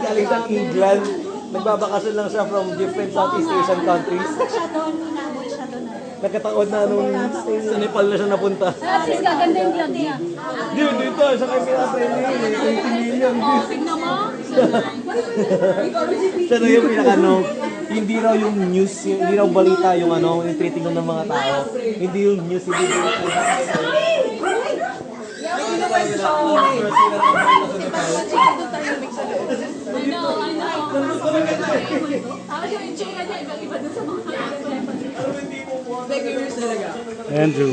Galing sa England. Nagbabakasyon lang siya from different Southeast Asian countries. Siya doon, inabot siya doon. Nagkataon na nung sa Nepal na siya napunta. At least gaganda yung vlog niya. Dude, dito, sa kay pinapili, 20 million. Tignan mo. Siya na yung pinaka hindi raw yung news, hindi raw balita yung yung tinitingnan ng mga tao. Hindi yung news, hindi yung I know. Tapos yung itsura niya, iba doon sa mga Andrew.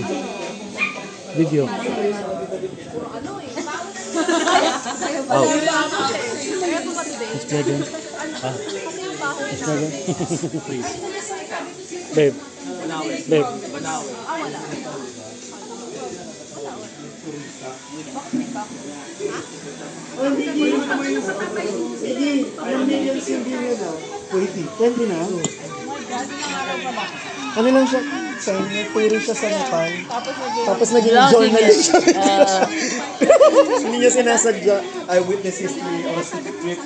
Video. Oh. It's Megan. Ah. It's Megan. Please. Babe. Babe. Sige, 1 million hindi nyo na. 20 na. Ano lang siya, pwede siya sa Nepal. Tapos naging journalist siya. Hindi niya sinasadya. Eyewitness history or secret trip.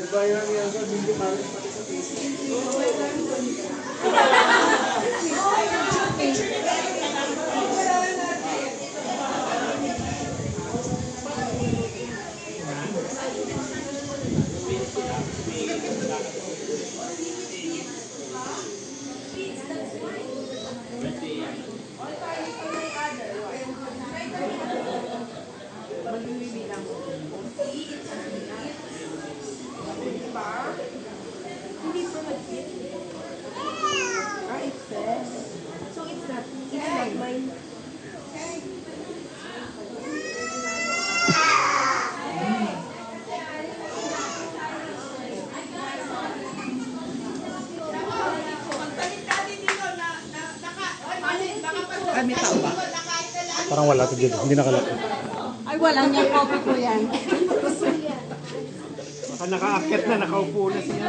Diba yan sa video pati sa Facebook. Parang wala to dito. Hindi nakalapit. Ay, walang niya copy ko yan. Baka nakaakyat na, nakaupo na siya.